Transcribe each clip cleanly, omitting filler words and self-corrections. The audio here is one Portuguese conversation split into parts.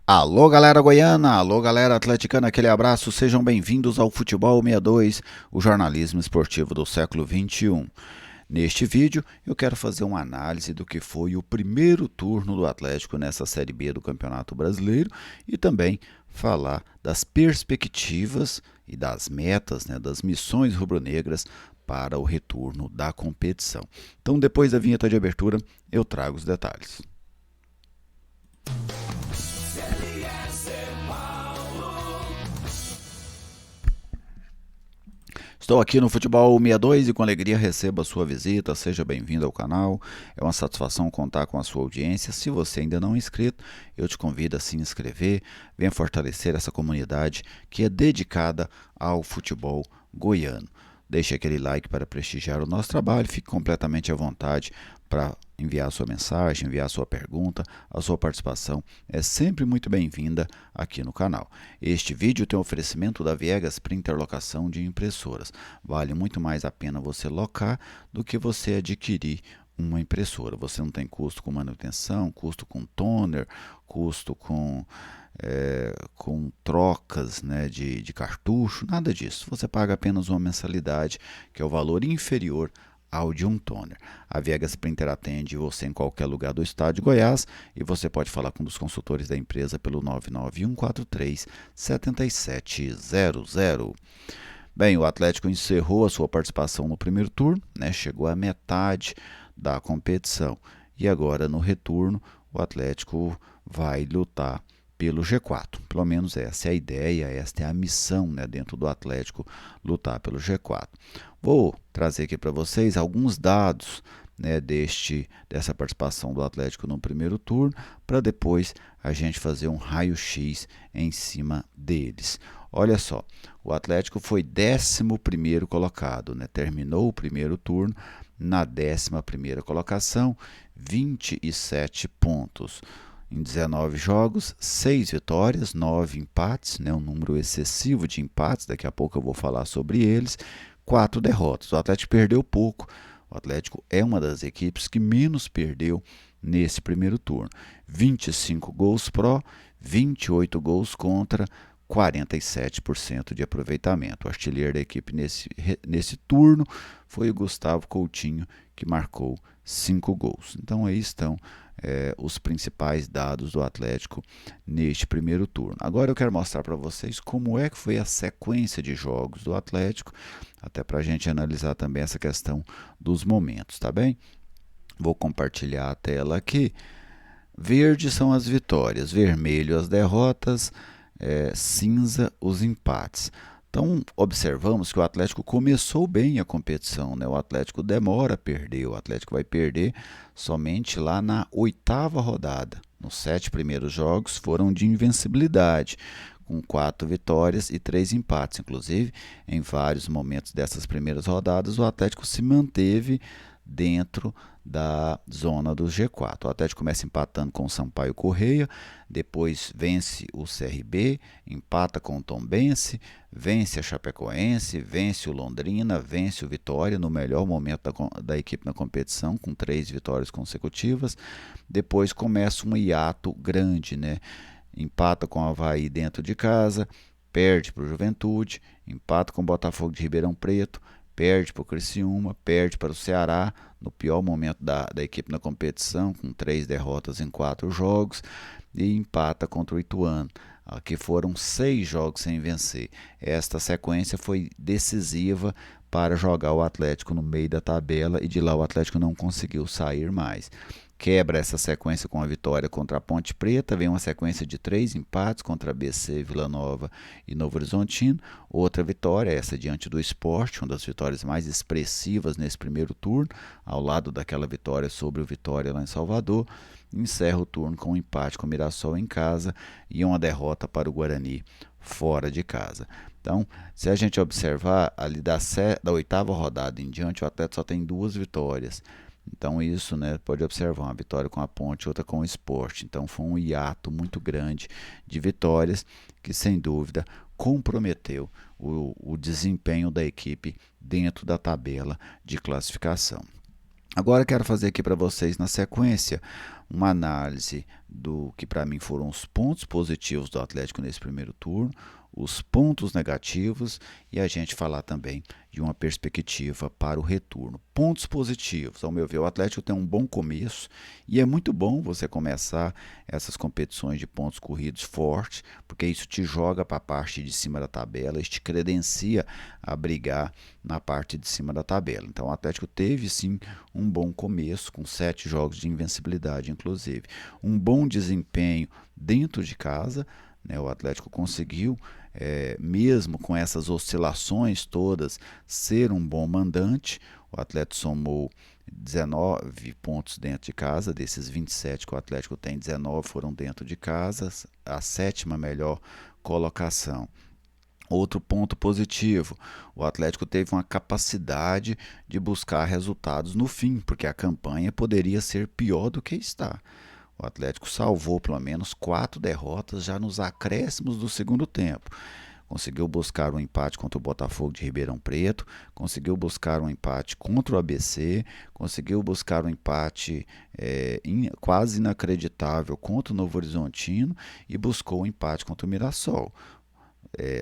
Alô, galera goiana, alô, galera atleticana, aquele abraço, sejam bem-vindos ao Futebol 62, o jornalismo esportivo do século XXI. Neste vídeo, eu quero fazer uma análise do que foi o primeiro turno do Atlético nessa Série B do Campeonato Brasileiro e também falar das perspectivas e das metas, das missões rubro-negras para o retorno da competição. Então, depois da vinheta de abertura, eu trago os detalhes. Estou aqui no Futebol 62 e com alegria recebo a sua visita. Seja bem-vindo ao canal. É uma satisfação contar com a sua audiência. Se você ainda não é inscrito, eu te convido a se inscrever. Venha fortalecer essa comunidade que é dedicada ao futebol goiano. Deixe aquele like para prestigiar o nosso trabalho. Fique completamente à vontade para enviar sua mensagem, enviar sua pergunta. A sua participação é sempre muito bem-vinda aqui no canal. Este vídeo tem oferecimento da Viegas para interlocação de impressoras. Vale muito mais a pena você locar do que você adquirir uma impressora. Você não tem custo com manutenção, custo com toner, custo com trocas de cartucho, nada disso. Você paga apenas uma mensalidade, que é o valor inferior ao de um toner. A Viegas Printer atende você em qualquer lugar do estado de Goiás e você pode falar com um dos consultores da empresa pelo 99143-7700. Bem, o Atlético encerrou a sua participação no primeiro turno, chegou à metade da competição e agora no retorno o Atlético vai lutar pelo G4. Pelo menos essa é a ideia, esta é a missão dentro do Atlético, lutar pelo G4. Vou trazer aqui para vocês alguns dados dessa participação do Atlético no primeiro turno, para depois a gente fazer um raio-x em cima deles. Olha só, o Atlético foi 11º colocado, terminou o primeiro turno na 11ª colocação, 27 pontos. Em 19 jogos, 6 vitórias, 9 empates, um número excessivo de empates, daqui a pouco eu vou falar sobre eles, 4 derrotas. O Atlético perdeu pouco, o Atlético é uma das equipes que menos perdeu nesse primeiro turno. 25 gols pró, 28 gols contra, 47% de aproveitamento. O artilheiro da equipe nesse turno foi o Gustavo Coutinho, que marcou 5 gols. Então aí estão os principais dados do Atlético neste primeiro turno. Agora eu quero mostrar para vocês como é que foi a sequência de jogos do Atlético, até para a gente analisar também essa questão dos momentos, tá bem? Vou compartilhar a tela aqui. Verde são as vitórias, vermelho as derrotas, cinza os empates. Então, observamos que o Atlético começou bem a competição, O Atlético demora a perder, o Atlético vai perder somente lá na 8ª rodada. Nos 7 primeiros jogos foram de invencibilidade, com 4 vitórias e 3 empates. Inclusive, em vários momentos dessas primeiras rodadas, o Atlético se manteve dentro da zona do G4. O Atlético começa empatando com o Sampaio Corrêa, depois vence o CRB, empata com o Tombense, vence a Chapecoense, vence o Londrina, vence o Vitória no melhor momento da equipe na competição, com 3 vitórias consecutivas. Depois começa um hiato grande, Empata com o Avaí dentro de casa, perde para o Juventude, empata com o Botafogo de Ribeirão Preto, perde para o Criciúma, perde para o Ceará, no pior momento da equipe na competição, com 3 derrotas em 4 jogos, e empata contra o Ituano, que foram 6 jogos sem vencer. Esta sequência foi decisiva para jogar o Atlético no meio da tabela e de lá o Atlético não conseguiu sair mais. Quebra essa sequência com a vitória contra a Ponte Preta, vem uma sequência de 3 empates contra ABC, Vila Nova e Novo Horizontino, outra vitória, essa diante do Sport, uma das vitórias mais expressivas nesse primeiro turno, ao lado daquela vitória sobre o Vitória lá em Salvador. Encerra o turno com um empate com o Mirassol em casa e uma derrota para o Guarani fora de casa. Então, se a gente observar ali da 8ª rodada em diante, o Atlético só tem 2 vitórias. Então isso, pode observar, uma vitória com a Ponte, outra com o Sport. Então foi um hiato muito grande de vitórias que sem dúvida comprometeu o desempenho da equipe dentro da tabela de classificação. Agora quero fazer aqui para vocês na sequência uma análise do que para mim foram os pontos positivos do Atlético nesse primeiro turno, os pontos negativos e a gente falar também de uma perspectiva para o retorno. Pontos positivos, ao meu ver, o Atlético tem um bom começo e é muito bom você começar essas competições de pontos corridos forte, porque isso te joga para a parte de cima da tabela, isso te credencia a brigar na parte de cima da tabela. Então o Atlético teve sim um bom começo, com 7 jogos de invencibilidade, inclusive. Um bom desempenho dentro de casa, né? O Atlético conseguiu, mesmo com essas oscilações todas, ser um bom mandante. O Atlético somou 19 pontos dentro de casa, desses 27 que o Atlético tem, 19 foram dentro de casa, a sétima melhor colocação. Outro ponto positivo, o Atlético teve uma capacidade de buscar resultados no fim, porque a campanha poderia ser pior do que está. O Atlético salvou pelo menos 4 derrotas já nos acréscimos do segundo tempo. Conseguiu buscar um empate contra o Botafogo de Ribeirão Preto, conseguiu buscar um empate contra o ABC, conseguiu buscar um empate quase inacreditável contra o Novo Horizontino e buscou um empate contra o Mirassol.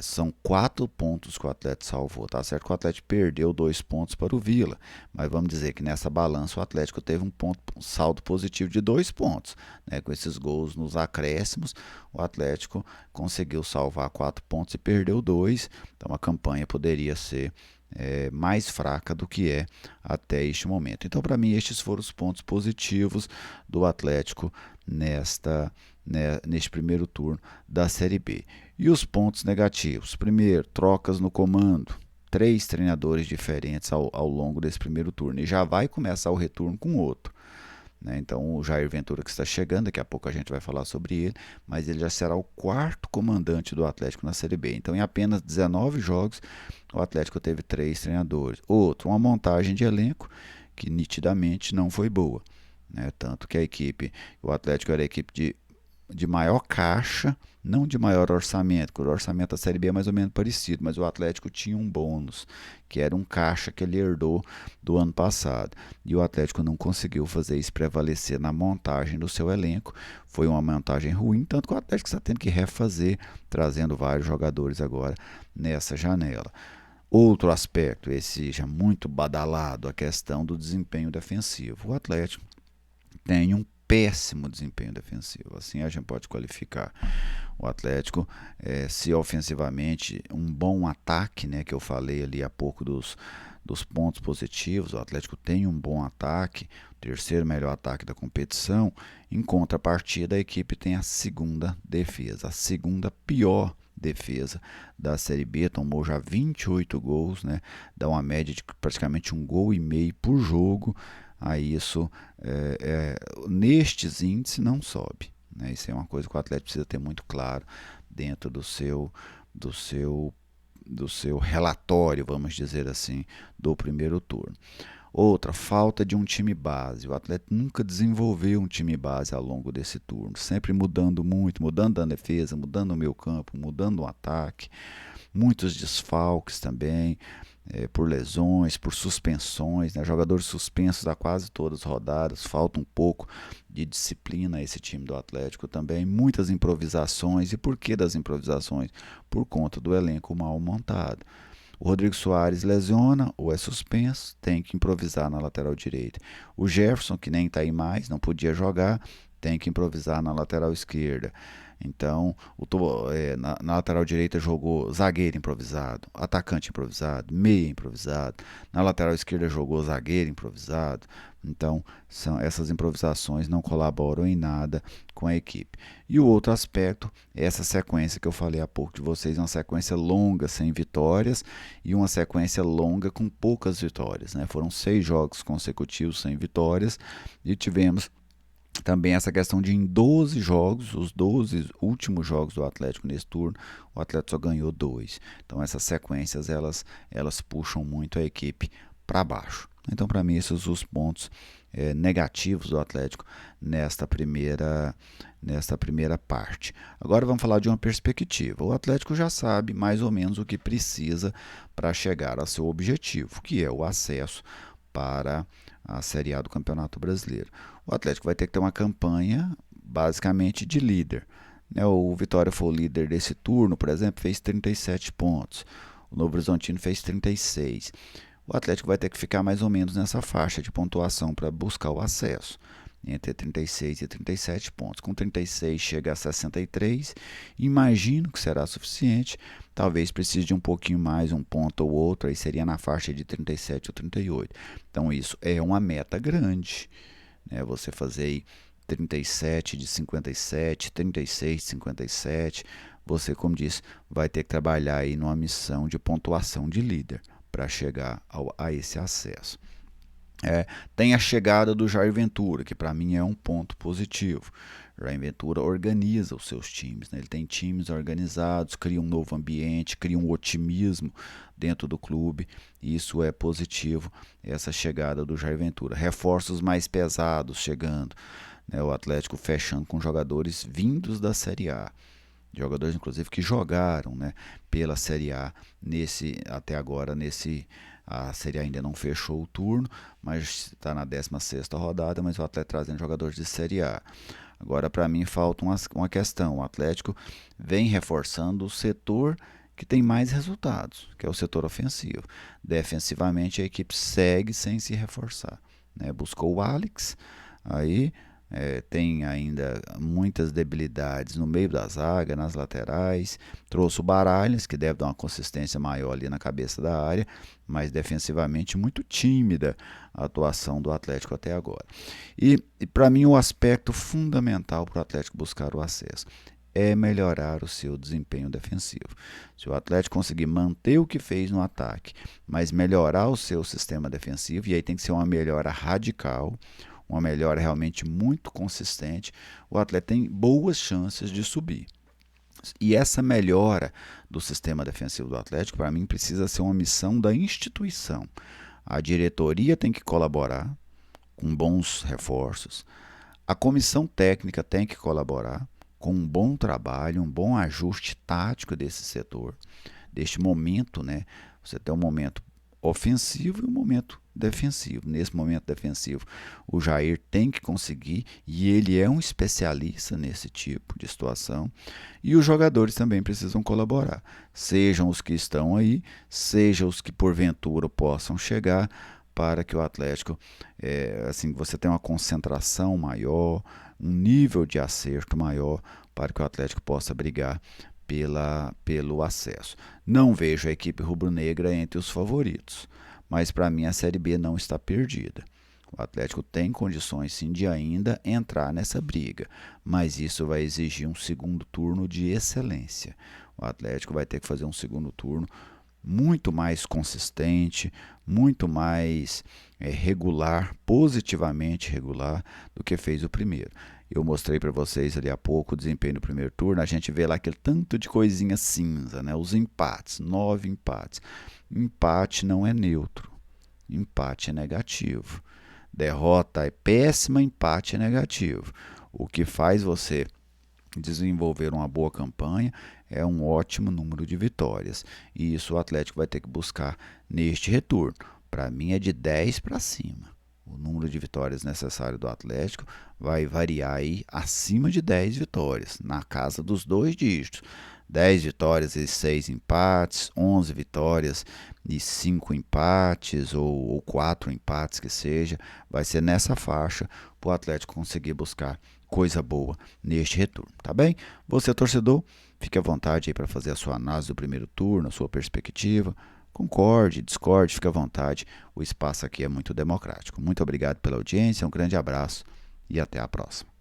São 4 pontos que o Atlético salvou, tá certo que o Atlético perdeu 2 pontos para o Vila, mas vamos dizer que nessa balança o Atlético teve um saldo positivo de 2 pontos, né? Com esses gols nos acréscimos, o Atlético conseguiu salvar 4 pontos e perdeu 2, então a campanha poderia ser mais fraca do que é até este momento. Então, para mim, estes foram os pontos positivos do Atlético neste primeiro turno da Série B. E os pontos negativos? Primeiro, trocas no comando. 3 treinadores diferentes ao longo desse primeiro turno. E já vai começar o retorno com outro. Né? Então, o Jair Ventura que está chegando, daqui a pouco a gente vai falar sobre ele, mas ele já será o 4º comandante do Atlético na Série B. Então, em apenas 19 jogos, o Atlético teve 3 treinadores. Outro, uma montagem de elenco que nitidamente não foi boa. Né? Tanto que o Atlético era a equipe de maior caixa, não de maior orçamento, porque o orçamento da Série B é mais ou menos parecido, mas o Atlético tinha um bônus, que era um caixa que ele herdou do ano passado. E o Atlético não conseguiu fazer isso prevalecer na montagem do seu elenco. Foi uma montagem ruim, tanto que o Atlético está tendo que refazer, trazendo vários jogadores agora nessa janela. Outro aspecto, esse já muito badalado, a questão do desempenho defensivo. O Atlético tem um péssimo desempenho defensivo, assim a gente pode qualificar. O Atlético, se ofensivamente, um bom ataque, né, que eu falei ali há pouco dos pontos positivos, o Atlético tem um bom ataque, o terceiro melhor ataque da competição. Em contrapartida, a equipe tem a segunda defesa, a segunda pior defesa da Série B, tomou já 28 gols, né, dá uma média de praticamente 1,5 gols por jogo. Aí isso, nestes índices, não sobe. Né? Isso é uma coisa que o Atlético precisa ter muito claro dentro do seu relatório, vamos dizer assim, do primeiro turno. Outra, falta de um time base. O Atlético nunca desenvolveu um time base ao longo desse turno, sempre mudando muito, mudando a defesa, mudando o meio campo, mudando o ataque, muitos desfalques também, por lesões, por suspensões, né? Jogadores suspensos a quase todas as rodadas, falta um pouco de disciplina a esse time do Atlético também, muitas improvisações. E por que das improvisações? Por conta do elenco mal montado. O Rodrigo Soares lesiona ou é suspenso, tem que improvisar na lateral direita. O Jefferson, que nem está aí mais, não podia jogar, tem que improvisar na lateral esquerda. Então, na lateral direita jogou zagueiro improvisado, atacante improvisado, meia improvisado. Na lateral esquerda jogou zagueiro improvisado. Então, essas improvisações não colaboram em nada com a equipe. E o outro aspecto é essa sequência que eu falei há pouco de vocês, uma sequência longa sem vitórias e uma sequência longa com poucas vitórias. Né? Foram 6 jogos consecutivos sem vitórias e tivemos também essa questão de em 12 jogos, os 12 últimos jogos do Atlético nesse turno, o Atlético só ganhou 2. Então essas sequências elas puxam muito a equipe para baixo. Então, para mim, esses são os pontos negativos do Atlético nesta primeira parte. Agora vamos falar de uma perspectiva. O Atlético já sabe mais ou menos o que precisa para chegar ao seu objetivo, que é o acesso para a Série A do Campeonato Brasileiro. O Atlético vai ter que ter uma campanha basicamente de líder. O Vitória foi o líder desse turno, por exemplo, fez 37 pontos. O Novo Horizontino fez 36. O Atlético vai ter que ficar mais ou menos nessa faixa de pontuação para buscar o acesso, entre 36 e 37 pontos. Com 36 chega a 63, imagino que será suficiente. Talvez precise de um pouquinho mais, um ponto ou outro, aí seria na faixa de 37 ou 38. Então isso é uma meta grande, você fazer aí 37 de 57, 36 de 57, você, como disse, vai ter que trabalhar aí numa missão de pontuação de líder para chegar a esse acesso. Tem a chegada do Jair Ventura, que para mim é um ponto positivo. Jair Ventura organiza os seus times, ele tem times organizados, cria um novo ambiente, cria um otimismo dentro do clube, e isso é positivo, essa chegada do Jair Ventura. Reforços mais pesados chegando, o Atlético fechando com jogadores vindos da Série A. Jogadores, inclusive, que jogaram pela Série A até agora. A Série A ainda não fechou o turno, mas está na 16ª rodada, mas o Atlético trazendo jogadores de Série A. Agora, para mim, falta uma questão. O Atlético vem reforçando o setor que tem mais resultados, que é o setor ofensivo. Defensivamente, a equipe segue sem se reforçar. Buscou o Alex, aí... tem ainda muitas debilidades no meio da zaga, nas laterais. Trouxe o Baralhas, que deve dar uma consistência maior ali na cabeça da área, mas defensivamente muito tímida a atuação do Atlético até agora. E para mim o aspecto fundamental para o Atlético buscar o acesso é melhorar o seu desempenho defensivo. Se o Atlético conseguir manter o que fez no ataque, mas melhorar o seu sistema defensivo, e aí tem que ser uma melhora radical, uma melhora realmente muito consistente, o Atlético tem boas chances de subir. E essa melhora do sistema defensivo do Atlético, para mim, precisa ser uma missão da instituição. A diretoria tem que colaborar com bons reforços, a comissão técnica tem que colaborar com um bom trabalho, um bom ajuste tático desse setor, deste momento, Você tem um momento ofensivo e um momento defensivo. Nesse momento defensivo, o Jair tem que conseguir, e ele é um especialista nesse tipo de situação, e os jogadores também precisam colaborar, sejam os que estão aí, sejam os que porventura possam chegar, para que o Atlético, você tenha uma concentração maior, um nível de acerto maior, para que o Atlético possa brigar pelo acesso. Não vejo a equipe rubro-negra entre os favoritos, mas para mim a Série B não está perdida. O Atlético tem condições sim de ainda entrar nessa briga, mas isso vai exigir um segundo turno de excelência. O Atlético vai ter que fazer um segundo turno muito mais consistente, muito mais regular, positivamente regular, do que fez o primeiro. Eu mostrei para vocês ali há pouco o desempenho do primeiro turno, a gente vê lá aquele tanto de coisinha cinza, os empates, 9 empates. Empate não é neutro, empate é negativo. Derrota é péssima, empate é negativo. O que faz você desenvolver uma boa campanha é um ótimo número de vitórias. E isso o Atlético vai ter que buscar neste retorno. Para mim é de 10 para cima. O número de vitórias necessário do Atlético vai variar aí acima de 10 vitórias, na casa dos 2 dígitos. 10 vitórias e 6 empates, 11 vitórias e 5 empates, ou 4 empates que seja. Vai ser nessa faixa para o Atlético conseguir buscar coisa boa neste retorno, tá bem? Você, torcedor, fique à vontade aí para fazer a sua análise do primeiro turno, a sua perspectiva. Concorde, discorde, fique à vontade. O espaço aqui é muito democrático. Muito obrigado pela audiência, um grande abraço e até a próxima.